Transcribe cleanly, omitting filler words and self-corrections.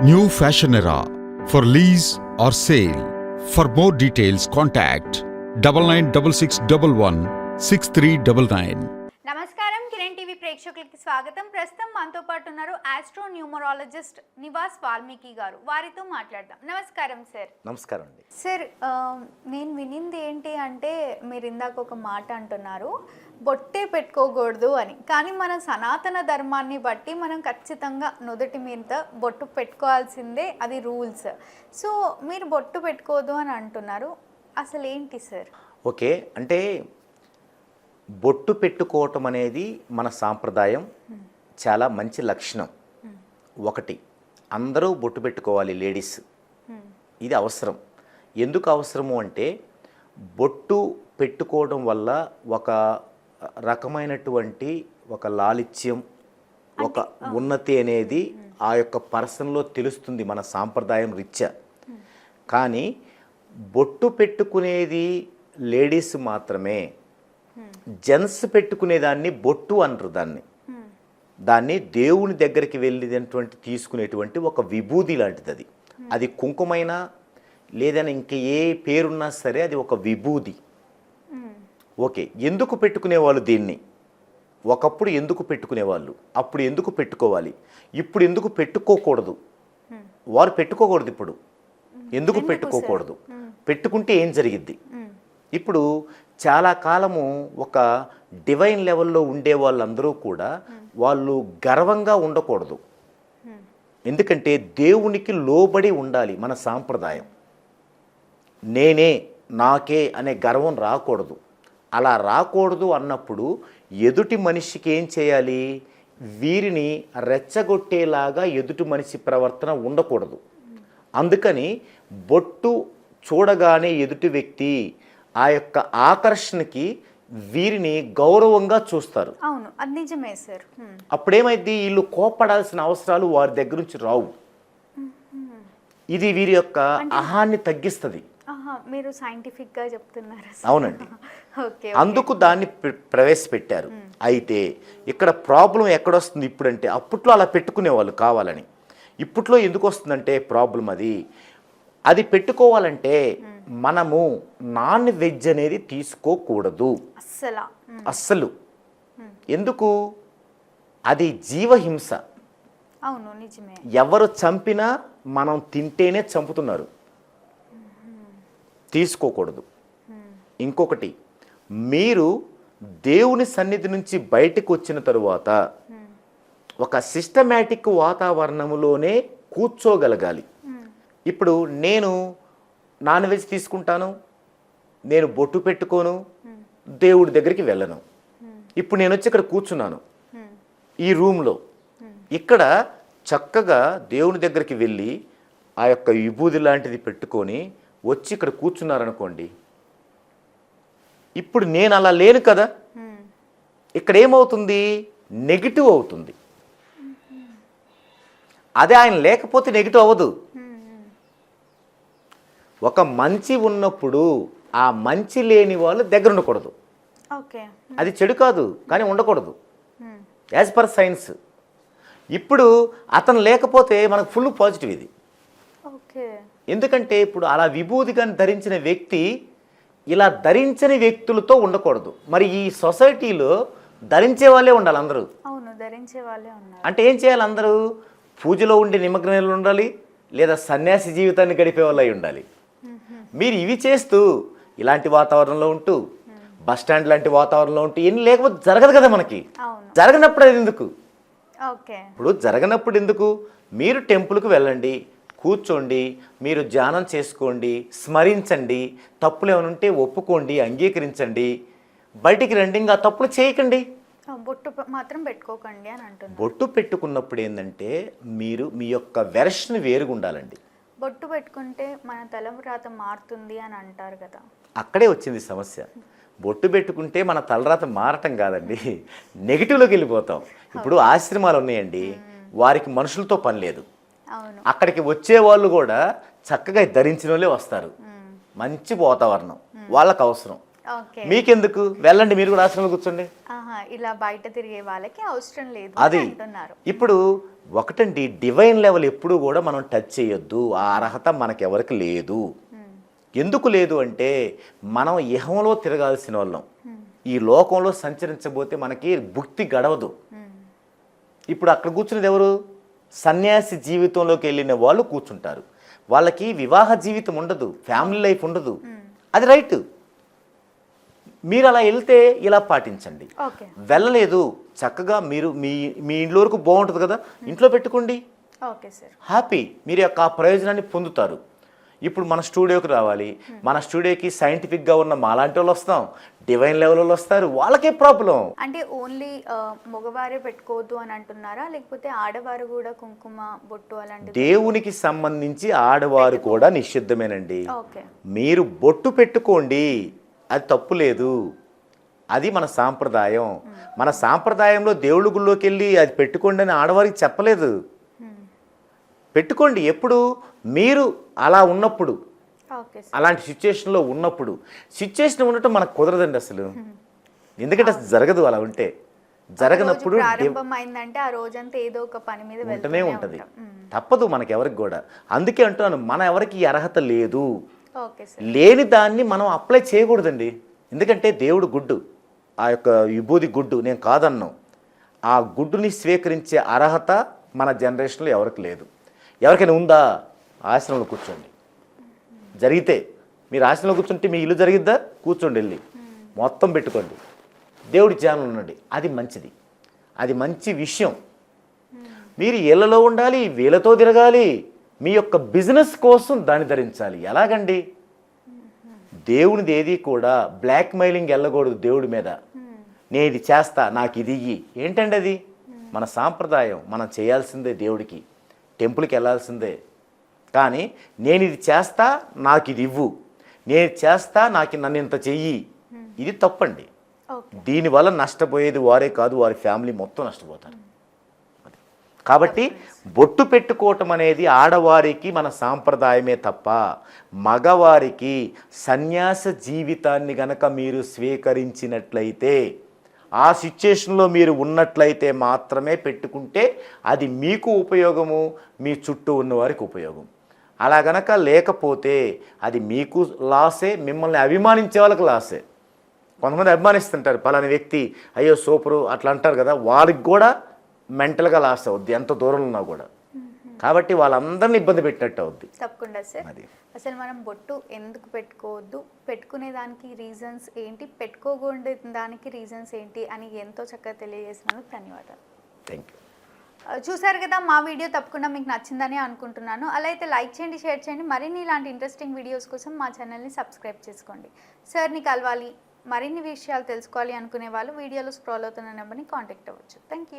New fashion era for lease or sale. For more details, contact 9966116399. నమస్కారం, Kiran TV ప్రేక్షకులకి స్వాగతం. ప్రస్తుతం మనతో పాటు ఉన్నారు ఆస్ట్రో న్యూమరాలజిస్ట్ నివాస్ వాల్మీకి గారు. వారితో మాట్లాడదాం. నమస్కారం సార్. నమస్కారం అండి. సార్, నేను వినింది ఏంటి అంటే మీరు ఇందాక ఒక మాట అంటున్నారు, బొట్టే పెట్టుకోకూడదు అని. కానీ మన సనాతన ధర్మాన్ని బట్టి మనం ఖచ్చితంగా నుదుటి మీద బొట్టు పెట్టుకోవాల్సిందే, అది రూల్స్. సో మీరు బొట్టు పెట్టుకోదు అని అంటున్నారు, అసలు ఏంటి సార్? ఓకే, అంటే బొట్టు పెట్టుకోవటం అనేది మన సాంప్రదాయం, చాలా మంచి లక్షణం. ఒకటి, అందరూ బొట్టు పెట్టుకోవాలి లేడీస్, ఇది అవసరం. ఎందుకు అవసరము అంటే బొట్టు పెట్టుకోవడం వల్ల ఒక రకమైనటువంటి ఒక లాలిత్యం, ఒక ఉన్నతి అనేది ఆ యొక్క పర్సన్లో తెలుస్తుంది మన సాంప్రదాయం రీత్యా. కానీ బొట్టు పెట్టుకునేది లేడీస్ మాత్రమే. జెంట్స్ పెట్టుకునేదాన్ని బొట్టు అంటారు. దాన్ని దేవుని దగ్గరికి వెళ్ళేటువంటి తీసుకునేటువంటి ఒక విభూది లాంటిది అది. అది కుంకుమైనా లేదని ఇంకా ఏ పేరున్నా సరే అది ఒక విభూది. ఓకే, ఎందుకు పెట్టుకునేవాళ్ళు దీన్ని? ఒకప్పుడు ఎందుకు పెట్టుకునేవాళ్ళు, అప్పుడు ఎందుకు పెట్టుకోవాలి, ఇప్పుడు ఎందుకు పెట్టుకోకూడదు? వారు పెట్టుకోకూడదు. ఇప్పుడు ఎందుకు పెట్టుకోకూడదు? పెట్టుకుంటే ఏం జరిగిద్ది? ఇప్పుడు చాలా కాలము ఒక డివైన్ లెవెల్లో ఉండే వాళ్ళందరూ కూడా వాళ్ళు గర్వంగా ఉండకూడదు. ఎందుకంటే దేవునికి లోబడి ఉండాలి మన సాంప్రదాయం. నేనే, నాకే అనే గర్వం రాకూడదు. అలా రాకూడదు అన్నప్పుడు ఎదుటి మనిషికి ఏం చేయాలి? వీరిని రెచ్చగొట్టేలాగా ఎదుటి మనిషి ప్రవర్తన ఉండకూడదు. అందుకని బొట్టు చూడగానే ఎదుటి వ్యక్తి ఆ యొక్క ఆకర్షణకి వీరిని గౌరవంగా చూస్తారు. అవును, అది నిజమే సార్. అప్పుడేమైంది, వీళ్ళు కోపడాల్సిన అవసరాలు వారి దగ్గర నుంచి రావు. ఇది వీరి యొక్క అహాన్ని తగ్గిస్తుంది. మీరు సైంటిఫిక్ గా చెప్తున్నారు. అవునండి. అందుకు దాన్ని ప్రవేశపెట్టారు. అయితే ఇక్కడ ప్రాబ్లం ఎక్కడొస్తుంది ఇప్పుడంటే, అప్పట్లో అలా పెట్టుకునేవాళ్ళు కావాలని. ఇప్పట్లో ఎందుకు వస్తుందంటే ప్రాబ్లం అది పెట్టుకోవాలంటే మనము నాన్ వెజ్ అనేది తీసుకోకూడదు అస్సలు. ఎందుకు? అది జీవహింస. అవును, నిజమే. ఎవరు చంపినా మనం తింటేనే చంపుతున్నారు, తీసుకోకూడదు. ఇంకొకటి, మీరు దేవుని సన్నిధి నుంచి బయటకు వచ్చిన తరువాత ఒక సిస్టమేటిక్ వాతావరణంలోనే కూర్చోగలగాలి. ఇప్పుడు నేను నాన్ వెజ్ తీసుకుంటాను, నేను బొట్టు పెట్టుకోను, దేవుడి దగ్గరికి వెళ్ళను. ఇప్పుడు నేను వచ్చి ఇక్కడ కూర్చున్నాను ఈ రూమ్లో. ఇక్కడ చక్కగా దేవుని దగ్గరికి వెళ్ళి ఆ యొక్క విభూది లాంటిది పెట్టుకొని వచ్చి ఇక్కడ కూర్చున్నారనుకోండి, ఇప్పుడు నేను అలా లేను కదా. ఇక్కడ ఏమవుతుంది? నెగిటివ్ అవుతుంది. అదే ఆయన లేకపోతే నెగిటివ్ అవ్వదు. ఒక మంచి ఉన్నప్పుడు ఆ మంచి లేని వాళ్ళు దగ్గర ఉండకూడదు. అది చెడు కాదు, కానీ ఉండకూడదు యాజ్ పర్ సైన్స్. ఇప్పుడు అతను లేకపోతే మనకు ఫుల్ పాజిటివ్ ఇది. ఎందుకంటే ఇప్పుడు అలా విభూతిగా ధరించిన వ్యక్తి ఇలా ధరించని వ్యక్తులతో ఉండకూడదు. మరి ఈ సొసైటీలో ధరించే వాళ్ళే ఉండాలి అందరూ. అంటే ఏం చేయాలి? అందరూ పూజలో ఉండే నిమగ్నాలు ఉండాలి, లేదా సన్యాసి జీవితాన్ని గడిపే వాళ్ళు అయి ఉండాలి. మీరు ఇవి చేస్తూ ఇలాంటి వాతావరణంలో ఉంటూ బస్ స్టాండ్ లాంటి వాతావరణంలో ఉంటూ ఏం లేకపోతే జరగదు కదా మనకి. జరగనప్పుడు అది ఎందుకు? ఇప్పుడు జరగనప్పుడు ఎందుకు? మీరు టెంపుల్కి వెళ్ళండి, కూర్చోండి, మీరు ధ్యానం చేసుకోండి, స్మరించండి, తప్పులు ఏమైనా ఉంటే ఒప్పుకోండి, అంగీకరించండి, బయటికి రండి, ఇంకా తప్పులు చేయకండి. బొట్టు మాత్రం పెట్టుకోకండి అని అంటున్నారు. బొట్టు పెట్టుకున్నప్పుడు ఏంటంటే మీరు మీ యొక్క వెర్షన్ వేరుగా ఉండాలండి. బొట్టు పెట్టుకుంటే మన తలరాత మారుతుంది అని అంటారు కదా, అక్కడే వచ్చింది సమస్య. బొట్టు పెట్టుకుంటే మన తలరాత మారటం కాదండి, నెగిటివ్లోకి వెళ్ళిపోతాం. ఇప్పుడు ఆశ్రమాలు ఉన్నాయండి, వారికి మనుషులతో పని లేదు. అక్కడికి వచ్చే వాళ్ళు కూడా చక్కగా ధరించిన వాళ్ళే వస్తారు. మంచి వాతావరణం వాళ్ళకు అవసరం. ఓకే. మీకెందుకు, వెళ్ళండి మీరు కూడా ఆశ్రమంలో కూర్చోండి. ఆహా, ఇలా బయట తిరిగే వాళ్ళకి అవసరం లేదు అది అని అంటున్నారు. ఇప్పుడు ఒకటండి, డివైన్ లెవెల్ ఎప్పుడు కూడా మనం టచ్ చేయొద్దు. ఆ అర్హత మనకెవరికి లేదు. ఎందుకు లేదు అంటే మనం ఇహంలో తిరగాల్సిన వాళ్ళం, ఈ లోకంలో సంచరించబోతే మనకి భుక్తి గడవదు. ఇప్పుడు అక్కడ కూర్చునేది ఎవరు? సన్యాసి జీవితంలోకి వెళ్ళిన వాళ్ళు కూర్చుంటారు. వాళ్ళకి వివాహ జీవితం ఉండదు, ఫ్యామిలీ లైఫ్ ఉండదు. అది రైట్. మీరు అలా వెళ్తే ఇలా పాటించండి. ఓకే. వెళ్ళలేదు, చక్కగా మీరు మీ మీ ఇంట్లో వరకు బాగుంటుంది కదా, ఇంట్లో పెట్టుకోండి. Okay sir. హ్యాపీ, మీరు యొక్క ఆ ప్రయోజనాన్ని పొందుతారు. ఇప్పుడు మన స్టూడియోకి రావాలి, మన స్టూడియోకి సైంటిఫిక్గా ఉన్న మాలాంటి వాళ్ళు వస్తాం, డివైన్ లెవెల్ వాళ్ళు వస్తారు, వాళ్ళకే ప్రాబ్లం. అంటే ఓన్లీ మగవారే పెట్టుకోవద్దు అని అంటున్నారా, లేకపోతే ఆడవారు కూడా కుంకుమ బొట్టు అలాంటి? దేవునికి సంబంధించి ఆడవారు కూడా నిషిద్ధమేనండి. ఓకే. మీరు బొట్టు పెట్టుకోండి, అది తప్పు లేదు. అది మన సాంప్రదాయం. మన సాంప్రదాయంలో దేవుళ్ళ గుళ్ళోకి వెళ్ళి అది పెట్టుకోండి అని ఆడవారికి చెప్పలేదు. పెట్టుకోండి ఎప్పుడు మీరు అలా ఉన్నప్పుడు, ఓకే సార్. అలాంటి సిచ్యుయేషన్లో ఉన్నప్పుడు. సిచ్యుయేషన్ ఉండటం మనకు కుదరదండి అసలు, ఎందుకంటే అసలు జరగదు. అలా ఉంటే జరగనప్పుడు ప్రారంభమైందంటే ఆ రోజంతా ఏదో ఒక పని మీద ఉంటూనే ఉంటుంది, తప్పదు మనకెవరికి కూడా. అందుకే అంటున్నాను, మన ఎవరికి ఈ అర్హత లేదు. Okay sir. లేని దాన్ని మనం అప్లై చేయకూడదండి. ఎందుకంటే దేవుడు గుడ్డు, ఆ యొక్క విభూది గుడ్డు, నేను కాదన్నాం. ఆ గుడ్డుని స్వీకరించే అర్హత మన జనరేషన్లో ఎవరికి లేదు. ఎవరికైనా ఉందా? ఆశ్రమంలో కూర్చోండి. జరిగితే మీరు ఆశ్రమంలో కూర్చుంటే మీ ఇల్లు జరిగిద్దా? కూర్చోండి, వెళ్ళి మొత్తం పెట్టుకోండి, దేవుడి ధ్యానంలో ఉండండి. అది మంచిది, అది మంచి విషయం. మీరు ఇళ్లలో ఉండాలి, వీళ్ళతో తిరగాలి, మీ యొక్క బిజినెస్ కోసం దాన్ని ధరించాలి. ఎలాగండి? దేవునిది ఏది కూడా బ్లాక్ మెయిలింగ్ వెళ్ళకూడదు దేవుడి మీద. నేను ఇది చేస్తా, నాకు ఇది ఇయ్యి. ఏంటండి అది? మన సాంప్రదాయం, మనం చేయాల్సిందే. దేవుడికి టెంపుల్కి వెళ్ళాల్సిందే. కానీ నేను ఇది చేస్తా, నాకు ఇది ఇవ్వు, నేను చేస్తా, నాకు నన్ను ఇంత చెయ్యి, ఇది తప్పండి. దీనివల్ల నష్టపోయేది వారే కాదు, వారి ఫ్యామిలీ మొత్తం నష్టపోతారు. కాబట్టి బొట్టు పెట్టుకోవటం అనేది ఆడవారికి మన సాంప్రదాయమే తప్ప, మగవారికి సన్యాస జీవితాన్ని గనక మీరు స్వీకరించినట్లయితే, ఆ సిచ్యుయేషన్లో మీరు ఉన్నట్లయితే మాత్రమే పెట్టుకుంటే అది మీకు ఉపయోగము, మీ చుట్టూ ఉన్నవారికి ఉపయోగం. అలా గనక లేకపోతే అది మీకు లాసే, మిమ్మల్ని అభిమానించే వాళ్ళకి లాసే. కొంతమంది అభిమానిస్తుంటారు, పలానా వ్యక్తి అయ్యో సూపరు అట్లా అంటారు కదా, వారికి కూడా మెంటల్గా లాస్ అవుద్ది, ఎంత దూరంలో ఉన్నా కూడా. కాబట్టి వాళ్ళందరినీ ఇబ్బంది పెట్టినట్టు అవుద్ది. తప్పకుండా సార్. అసలు మనం బొట్టు ఎందుకు పెట్టుకోవద్దు, పెట్టుకునే దానికి రీజన్స్ ఏంటి, పెట్టుకోకూడదు దానికి రీజన్స్ ఏంటి అని ఎంతో చక్కగా తెలియజేసినందుకు ధన్యవాదాలు. Thank you. చూసారు కదా, మా వీడియో తప్పకుండా మీకు నచ్చిందని అనుకుంటున్నాను. అలా అయితే లైక్ చేయండి, షేర్ చేయండి. మరిన్ని ఇలాంటి ఇంట్రెస్టింగ్ వీడియోస్ కోసం మా ఛానల్ని సబ్స్క్రైబ్ చేసుకోండి. సార్ని కలవాలి, మరిన్ని విషయాలు తెలుసుకోవాలి అనుకునే వాళ్ళు వీడియోలో స్క్రోల్ అవుతున్న నెంబర్ని కాంటాక్ట్ అవ్వచ్చు. Thank you.